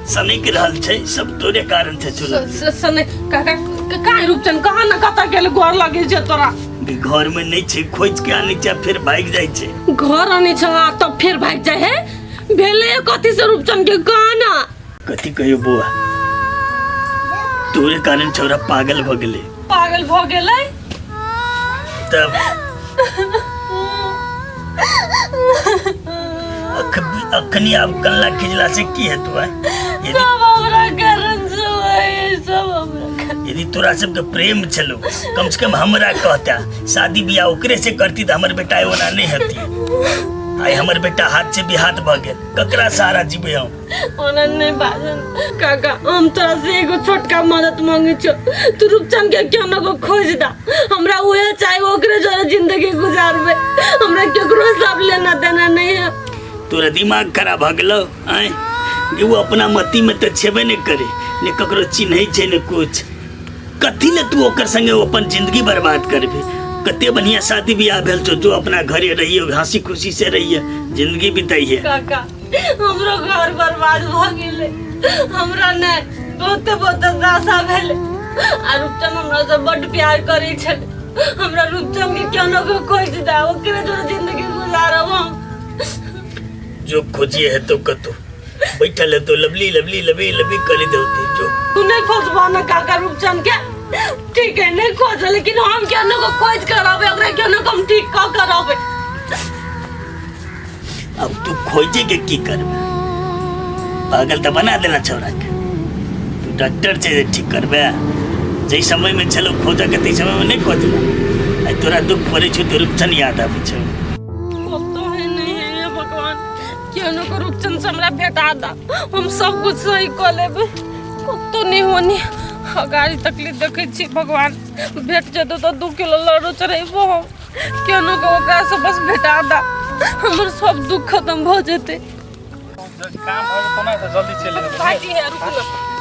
सनक रहल छे। सब तोरे कारण छे। चुना सने काका कहाँ रूपचंद कहाँ न कता गेल? घर लगे छे तोरा घर में नहीं छे, खोज के आने छे, फिर भाग जाए छे। घर आने छ तब फिर भाग जाए है। भेले कथी से रूपचंद के गाना कथी कहियो बुआ? तोरे कारण छोरा पागल भ गेले। पागल भ गेले तब अखनी अब कल्ला खिजला से की है तू? यदि तोरा सबके प्रेम चलो कम से कम हमरा कहता, शादी बियाह ओकरे से करती तो हमर बेटा ओना नहीं हती। आई हमर बेटा हाथ से भी हाथ भ गेल, ककरा सहारा जीबे हम? ओना नहीं बाजन काका, हम तोरा से एगो छोटका मदद मांगे छ। तू रूपचंद के केनो को खोज दा। हमरा ओहे चाहे ओकरे जरे जिंदगी गुजारबे। हमरा केकरो सब लेना देना नहीं है। तोरा दिमाग खराब भ गेलो आय? वो अपना मती में तो छेबे नहीं करे, ने ककरो चिन्है छै ने कुछ। कथी ले तू ओकर संगे अपन जिंदगी बर्बाद करबे? कते बढ़िया शादी बियाह भेल छो, जो अपना घरे रहिए, हंसी खुशी से रहिए, जिंदगी बिताइए। काका हमरो घर बर्बाद भ गेले। हमरा ने बहुते बहुते दासा भेले। आ रूपचंद हमरा से बड़ प्यार करै छले। हमरा रूपचंद के केनो को खोज दा, ओकरे जोरे जिंदगी गुजारब हम। जो खोजिए है तो कतो बैठल है तो लवली लवली लवी लवी कर देते जो। तू नहीं खोजबा ना काका रूपचंद के? ठीक है नहीं खोज, लेकिन हम केनो को खोज कराबे, ओकरे केनो को हम ठीक क कराबे। अब तू खोजे के की करबे? पागल तो बना देना छोरा के। तू डॉक्टर से ठीक करबे? जे समय में चलो खोजा के ते समय में नहीं खोजना। आई तोरा दुख पड़े छ तो रूपचंद याद आवे छ। तो है नहीं है ये भगवान, केनो को रूपचंद से हमरा भेटा दा, हम सब कुछ सही क लेबे। तो नहीं होनी गाड़ी तकलीफ देखे छी। भगवान भेट जतो तो 2 किलो लड्डू चढ़ेबो हम। केनो को ओकरा से बस भेटा दा, हमर सब दुख खत्म भ जेते। काम हो तो ना तो जल्दी चले भाजी है रुक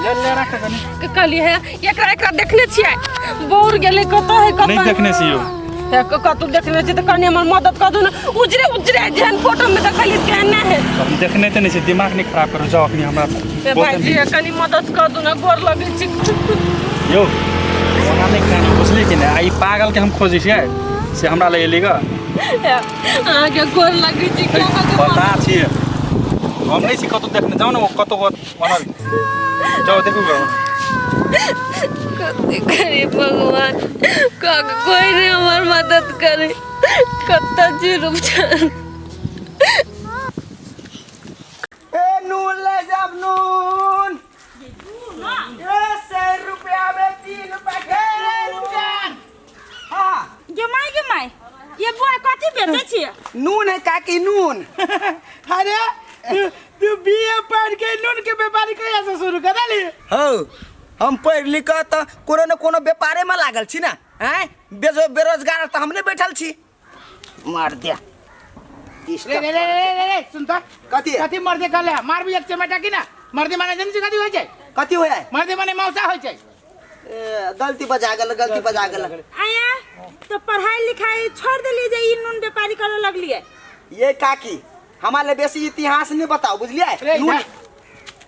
ले ले रख कनी के कहली है एकरा देखने छियै बोर गेले कतौ है कतौ नहीं देखने छियो है कतौ देखने छी त कनी हमर मदद कर दो ना उजरे जेहन फोटो में देखली केहन है हम देखने तो नहीं से दिमाग नहीं खराब करो जाओ अपनी हमरा ए भाईजी कनी मदद कर दो ना गोर लगे छी यो सोना नहीं खानी बुझली कि नहीं आई पागल के हम खोजी छियै से हमरा ले एलीगा आगे गोर लगे छी क्या पता छियै हम नहीं सी कतौ देखने जाओ ना वो कतौ बनल जाओ देखो कति करे भगवान कोई नहीं हमार मदद करे कत्ता जी रुक जान ए नून ले जब नून ये 100 रुपया में 3 पैकेट हाँ जमाई ये बुआ कथी बेचे छियै नून है काकी नून अरे तू बीए पढ़ के नून के व्यापारी कहिया से शुरू करली हो हम पढ़ लिख त कोनो न कोनो व्यापारे में लागल छी ना हैं बेरोजगार त हमने बैठल छी मार दिया रे सुन त कथी मर्दे कहले मार भी एक चमेटा की ना मर्दे माने जन कथी होय छै कथी होय मर्दे माने मौसा होय छै गलती बजा गेल आया तो पढ़ाई लिखाई छोड़ देली जे ई नून व्यापारी करे लगलिए ये काकी हमारे बेसी इतिहास नहीं बताओ बुझलिए नून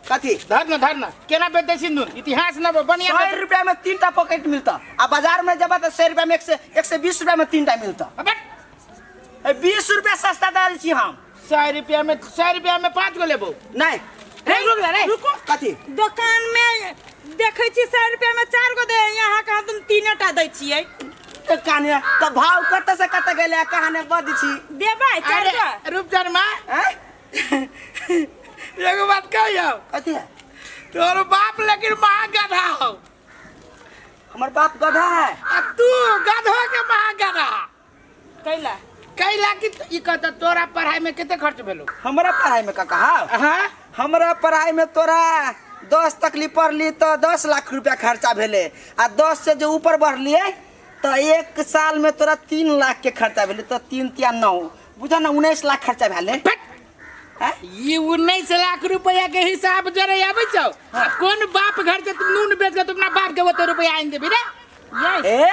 कथी धर न केना बेचै छी नून इतिहास न बढ़िया 100 रुपया में 3टा पॉकेट मिलता आ बाजार में जब तो 100 रुपया में 120 रुपया में 3टा मिलता अबे 20 रुपया सस्ता दाल छी हम 100 रुपया में 5 गो लेबो नहीं रुको कथी दुकान में देखै छी 100 रुपया में 4 गो दे यहाँ का तुम 3टा दै छियै तो काने तो भाव कत से कत गेले कहाने बद छी देबै 4 गो रूप शर्मा हैं एगो बात कहियो कथी है तोर बाप लेकिन महा गधा हो हमर बाप गधा है आ तू गधा के महा गधा कैला कि ई कहता तोरा पढ़ाई में केते खर्च भेलो हमरा पढ़ाई में का कहा हां हमरा पढ़ाई में तोरा 10 तक ली पढ़ली तो 10 लाख रुपया खर्चा भेले आ 10 से जो ऊपर बढ़लिए तो 1 साल में तोरा 3 लाख के खर्चा भेले तो 3 या 9 बुझा ना 19 लाख खर्चा भेले ये 19 लाख रुपया के हिसाब जरे आबै छौ कौन बाप घर के तुम नून बेच के तुम अपना बाप के वो रुपया आइन देबी रे ए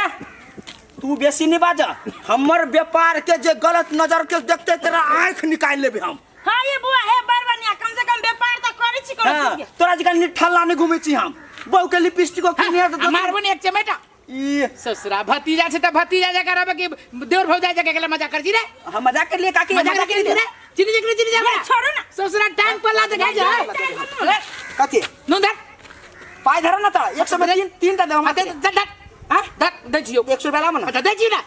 तू बेसी नहीं बाजा हमर व्यापार के जे गलत नजर के देखते तेरा आंख निकाल लेबे हम हां ये बुआ है बरबनिया कम से कम व्यापार त करै छी करै तोरा जका निठल्ला नहीं घूमे छी हम बहू के लिपस्टिक को किने तो हमार बने एक चमेटा ई ससुरा भतीजा से त भतीजा जका रहबे कि देवर भौजा जका केला मजाक कर छी रे हम मजाक कर लिए काकी मजाक कर रे चिनी जा छोड़ो ना ससुरा टांग पर ला दे जा कथी नून धर पाई धर ना त 100 में 3टा दे हम धर हां धर दे छियो 100 रुपया लाम ना अच्छा दे छी ना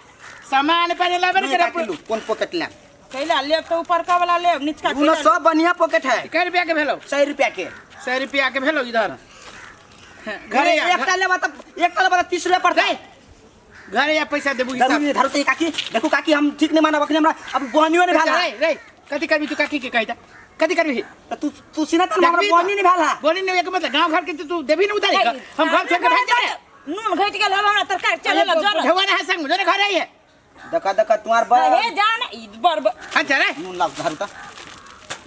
सामान पर लाबे रे कौन पॉकेट ले कैला ले तो ऊपर का वाला ले नीचे उनो सब बढ़िया पॉकेट है कै रुपया के भेलो 100 रुपया के 100 रुपया के भेलो इधर घरे एकटा ले बता 30 रुपया पड़ता है घरे या पैसा देबू हिसाब जरूरी धरते काकी देखो काकी हम ठीक नहीं मानब अखनी हमरा अब बहनियो नहीं भाला रे कथी करबी तू काकी के कहता कथी करबी तू सीना त हमरा बहनी नहीं भाला बोली नहीं एक मतलब गांव घर के तू देबी नहीं उधारी हम घर छोड़ के भाग जा नून घट गेल हमरा तरकारी चले ल जरा भगवान है संग जोरे घर आई है देखा तुम्हार बा हे जान ई बरब अच्छा रे नून लाग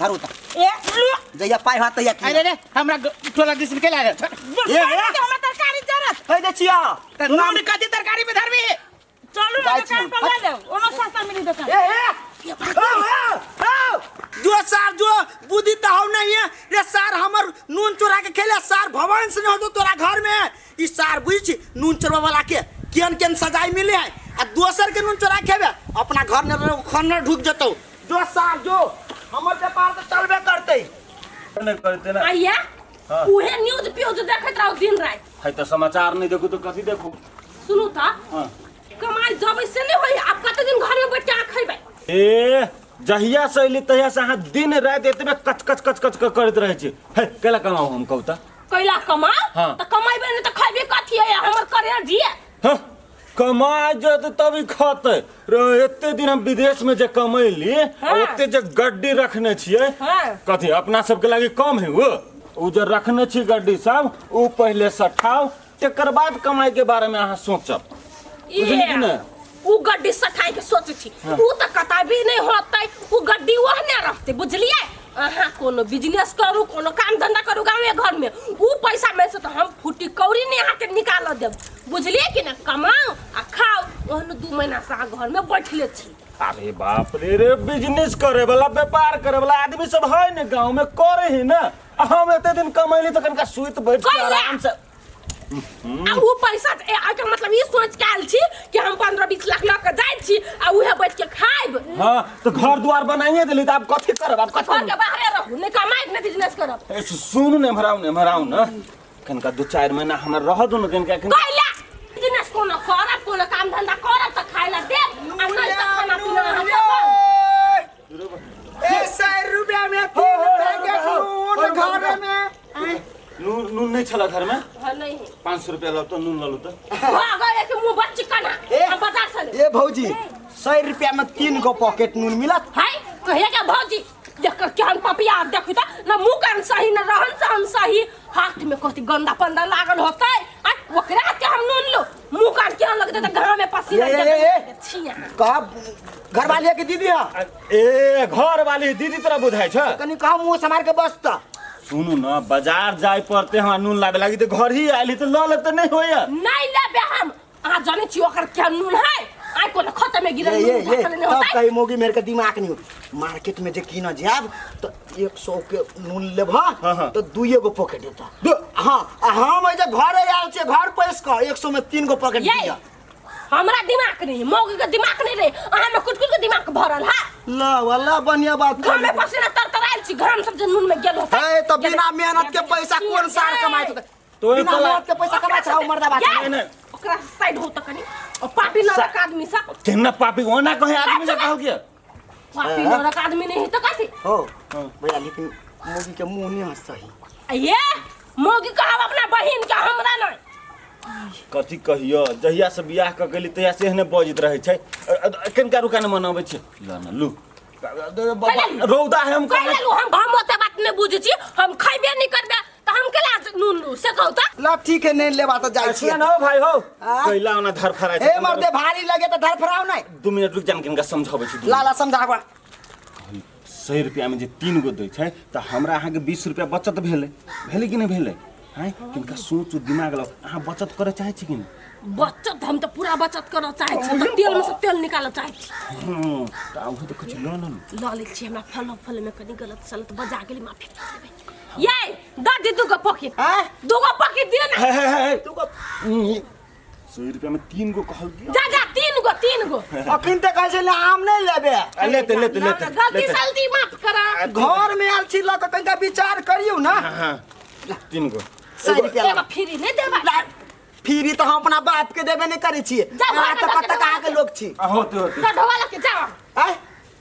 धरुता ए लू जइया पाई हाथ तइया अरे रे हमरा टोला दिस के ला रे हमरा तरकारी जरत हे दे छिया नून कथी तरकारी में धरबी चलू ना दुकान पर ले ले ओनो सस्ता मिली दुकान जो बुद्धि तो हो नहीं है रे सार हमर नून चोरा के खेले सार भवन से नहीं हो तोरा घर में ई सार बुझ छी नून चोरवा वाला के केन सजाई मिले है आ दोसर के नून चोरा खेबे अपना घर में खन्नर ढुक जतो जो सार जो हमर व्यापार तो चलबे करते ना आइया उहे न्यूज प्यूज देखत रहो दिन रात है तो समाचार नहीं देखू तो कथी देखू सुनू ता कमाई जब से नहीं होई आप कते दिन घर में बैठ के खइबे ए जहिया से अइली तहिया से अहाँ दिन रात एतबे कच करत रहे छी हे केला कमाऊ हम कहू त कैला कमा हाँ। त कमाइबे नहीं त खइबे कथी है हमर करे जिए हाँ कमाए जत तभी खाते एते दिन हम विदेश में जे कमैली ओते जे गड्डी रखने छिए कथी अपना सबके लागी कम है वो उ जे रखने छी गड्डी सब उ पहले सठाओ तेकर बाद कमाई के बारे में अहाँ सोचब बुझली कि न उ गड्डी सठाई के सोचे छी उ त कता भी नहीं होतै उ गड्डी वहने रखते बुझलिए अहाँ कोनो बिजनेस करू कोनो काम धंधा करू गाँव घर में ऊ पैसा में से तो हम फूटी कौड़ी नहीं अहाँ के निकाल देब बुझलिए कि ना कमाओ आ खाओ ओहन 2 महीना से अहाँ घर में बैठले छी। अरे बाप रे बिजनेस करे वाला व्यापार करे वाला आदमी सब है ना गांव में करे ही ना हम एते दिन कमैली तो कनका सुइत बैठ के आराम से आ ऊ पैसा के मतलब ई सोच के आयल छी कि हम 15-20 लाख ल के जाय छी आ उहे बैठ के खाइब। हां तो घर द्वार बनाइए देली त आप कथि करब आप कथि घर के बाहर रहू नहीं कमाई ने बिजनेस करब। ए सुन ने भराऊ ना कनका 2-4 महीना हमरा रह दो न कनका कहला बिजनेस कोनो करब कोनो काम धंधा करब त खाइला दे आ नहीं त खाना पीना ए 100 रुपया में 3 पैकेट नून घर में नून नहीं छला घर में हां नहीं 500 रुपया लो तो नून लो तो अगर एक मुंह बच्ची कना हम बाजार से ले ए भौजी 100 रुपया में 3 गो पॉकेट नून मिलत है कहे के भौजी देख कर केहन पपिया देखु त न मुंह कान सही न रहन सहन सही हाथ में कथि गंदा पंदा लागल होतै आ ओकरा के हम नून लो मुंह कान केहन लगते त घर में पसीना छिया का घर वाली के दीदी है ए घर वाली दीदी तरह बुझाय छ कनी कहा मुंह समार के बस त सुनु न बाजार जाय पड़ते हमरा नून लाबे लागी तो घर ही आइली तो ल ले त नहीं होया नहीं लेबे हम आ जाने छी ओकर के नून है आ को खत्म में गिरल ये नहीं तब होता कहीं मोगी मेरे के दिमाग नहीं मार्केट में जे कीना जाब तो 100 के नून लेबा तो 2 गो पॉकेट देता हां हम जे घर आयल छे घर पैस का 100 में 3 गो पॉकेट दिया हमरा दिमाग नहीं मोगी के दिमाग नहीं रे अहाँ में कुछ के दिमाग भरल है ला वाला बढ़िया बात घर में पसीना तरतराइल छी घर में सब नून में गेल होता है तो बिना मेहनत के पैसा कौन सार कमाए तो बिना मेहनत के पैसा कमाए छाओ मर्दा बात नहीं ओकरा साइड हो त कनी और पापी नरक आदमी सा केना पापी ओना कहे आदमी से कहल के पापी नरक आदमी नहीं तो कथि हो भैया लेकिन मोगी के मुंह नहीं सही ये मोगी कहब अपना बहिन के हमरा नहीं कथि कहियो जहिया से बियाह क गेली तहिया से एहने बजित रहे छै कनका रुका न मनाबै छै ल न लू रौदा है हम कहले हम ओते बात नहीं बुझी छी हम खइबे नहीं करबे त हम केला नून लू से कहू त ला ठीक है नहीं लेबा त जाय छी न हो भाई हो कैला ओना धर फराय छै ए मर्दे भारी लगे त धर फराव नहीं 2 मिनट रुक जान कनका समझाबै छी ला ला समझाबा 100 रुपया में जे 3 गो दै छै त हमरा अहाँ के 20 रुपया बचत भेलै कि नहीं भेलै हैं किनका सोच दिमाग लो अहाँ बचत करे चाहे छी कि बचत हम तो पूरा बचत करना चाहे छी तो तेल में से तेल निकालना चाहे छी त आउ त कुछ लो न ला ले छी हमरा फल में कनी गलत सलत बजा गेली माफी ये दादी 2 गो पॉकेट 2 गो पॉकेट दियो ना 2 गो 100 रुपया में 3 गो कहल जा 3 गो अखिन त कहै छै ले आम नहीं लेबे लेते गलती सलती माफ करा घर में आल छी ल त कनिका विचार करियो ना हां 3 गो 100 रुपया एगो फ्री नहीं देबा फ्री तो हम अपना बाप के देबे नहीं करे छी आ त कत कहा के लोग छी होते जा ढवाला के जा हैं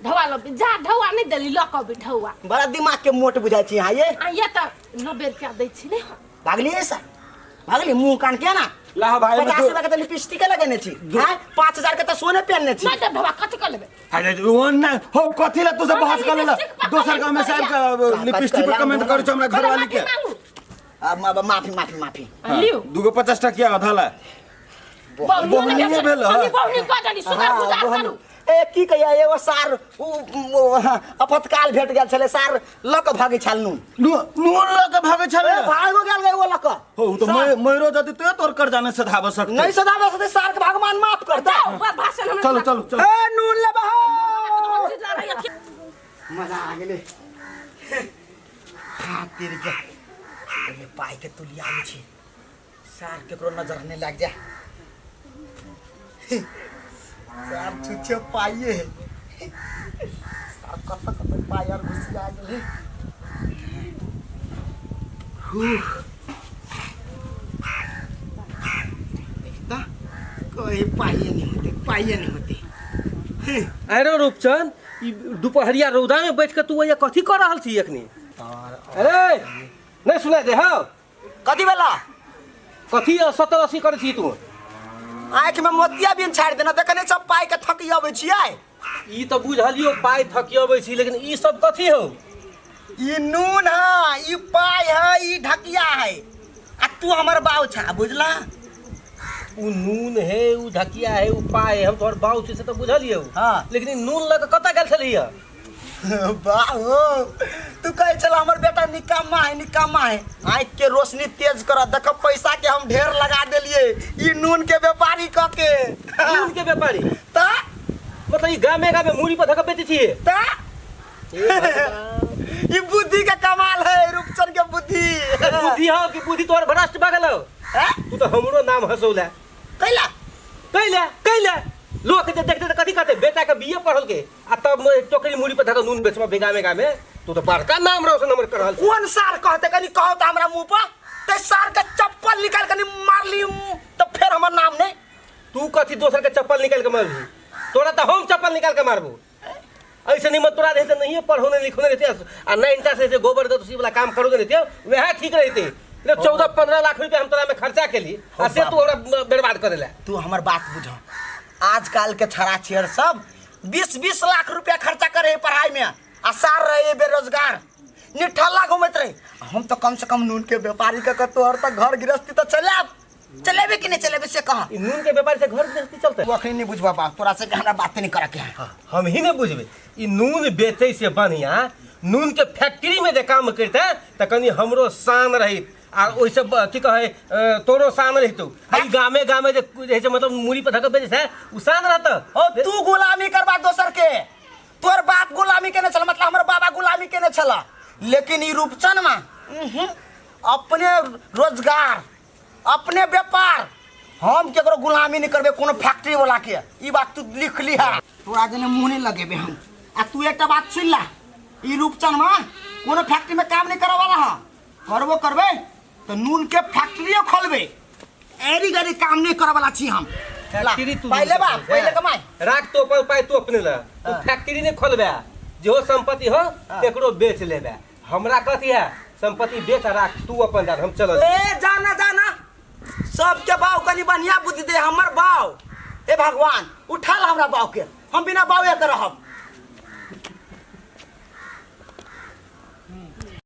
ढवाला जा ढवा नहीं देली ल के बिठौआ बड़ा दिमाग के मोट बुझाई छी हां ये आ ये त 90 रुपया दै छी ने भागली ऐसा भागली मुंह कान के ना ला भाई 50 रुपया के तो लिपस्टिक लगेने छी हैं 5000 के तो सोने पहनने छी नहीं त ढवा कथि कर लेबे अरे ओना हो कथि ला तू से बहस कर लेला दोसर गांव में साहब का लिपस्टिक पर कमेंट कर छ हमरा घर वाली के माफी लियो 2 गो 50 टकिया अधाला बहुनी भेल बहुनी को जानी सुगर गुजार करू ए की कहिया एगो सार अपतकाल भेट गेल छले सार लक भागे छल नून ल के भागे छले भागो गेल एगो लक हो तो मयरो जति ते तोर कर जाने से धाब सकते नहीं सदावे से सार के भगवान माफ करता भाषण हम चलो ए नून ले बहा मजा मजा आ गेले हां तेरे के ये पाई के तू लिया आबै छी सार केकरो नजर नहीं लाग जा सार छुछे पाइए सार कत पाई और घुसिया गेले देखता कोई पाइए नहीं होते अरे रूपचंद दोपहरिया रौदा में बैठ के तू ये कथी कर रहल छी एखनी अरे नहीं सुना दे हाँ कथी वाला कथी 70-80 करे छी तू आँख में मोतिया बिन छाड़ देना देखने सब पाई के थकी अबै छियै ई तो बुझलियो पाई थकियबै छी लेकिन ई सब कथी हो ई नून है ई पाई है ई ढकिया है आ तू हमर बाऊ छा बुझला उ नून है उ ढकिया है उ पाई हम तोहर बाऊ छी से तो बुझलियो हां लेकिन ई नून लग कत गेल छलिया बाहो तू कहे चल हमर बेटा निकामा है आँख के रोशनी तेज कर देख पैसा के हम ढेर लगा दिलिए ई नून के व्यापारी क के नून के व्यापारी ता मतलब ये गाँव में मूड़ी पर धक्का बेची थी ता ई बुद्धि का कमाल है रूपचंद के बुद्धि बुद्धि हो कि बुद्धि तोर भ्रष्ट बगल हो तू तो हमरो नाम हंसौला कैला कैला लोग के देखते कथी कहते बेटा के बीए पढ़ल के आ तब टोकरी मुड़ी पर धक्का नून बेचवा बेगा में तू तो बड़का नाम रोशन हमर कर रहल कौन सार कहते कनी कहो त हमरा मुंह पर ते सार के चप्पल निकाल कनी मार ली तो फिर हमर नाम नहीं तू कथी दोसर के चप्पल निकाल के मारबू तोरा तो हम चप्पल निकाल के मारबू ऐसे नहीं मत तोरा रहते नहीं पढ़ोने लिखोने रहते आ नहीं इंटा से गोबर दो वाला काम करोगे रहते वह ठीक रहते 14-15 लाख रुपया हम तोरा में खर्चा के लिए आ से तू हमरा बर्बाद करे ला तू हमर बात बुझ आजकल के छड़ा छेड़ सब 20-20 लाख रुपया खर्चा करे है पढ़ाई में आ सार रहे बेरोजगार निठल्ला घूमत रहे हम तो कम से कम नून के व्यापारी का तोहर तो घर गृहस्थी तो चलेबे कि नहीं चलेबे से कहा नून के व्यापारी से घर गृहस्थी चलते तू अखनी नहीं बुझबा बा तोरा से हमरा बात नहीं करे के है हम ही नहीं बुझबे ई नून बेचे से बढ़िया नून के फैक्ट्री में जे काम करते त कनी हमरो शान रही आ ओइसे की कहे तोरो शान रहितो ई गामे जे रहे छै मतलब मुड़ी पर धक्का बेचे है उ शान रहत ओ तू गुलामी करबा दोसर के तोर बाप गुलामी केने चल मतलब हमर बाबा गुलामी केने चला लेकिन ई रूपचन में अपने रोजगार अपने व्यापार हम केकरो गुलामी नहीं करबे कोनो फैक्ट्री वाला के ई बात तू लिख ली है तोरा जने मुंह नहीं लगेबे हम आ तू एकटा बात सुन ला ई रूपचन में कोनो फैक्ट्री में काम नहीं करे वाला है करबो करबे तो नून के फैक्ट्रियो खोलबे एरी गरी काम नहीं करे वाला छी हम फैक्ट्री तू पहले कमाई राख तो पर पाए तू अपने ला तू फैक्ट्री नहीं खोलबे जो संपत्ति हो तेकरो बेच लेबे हमरा कथी है संपत्ति बेच राख तू अपन जा हम चल ए जाना सबके बाव कनी बढ़िया बुद्धि दे हमर बाव ए भगवान उठा ला हमरा बाव के हम बिना बावे के रहब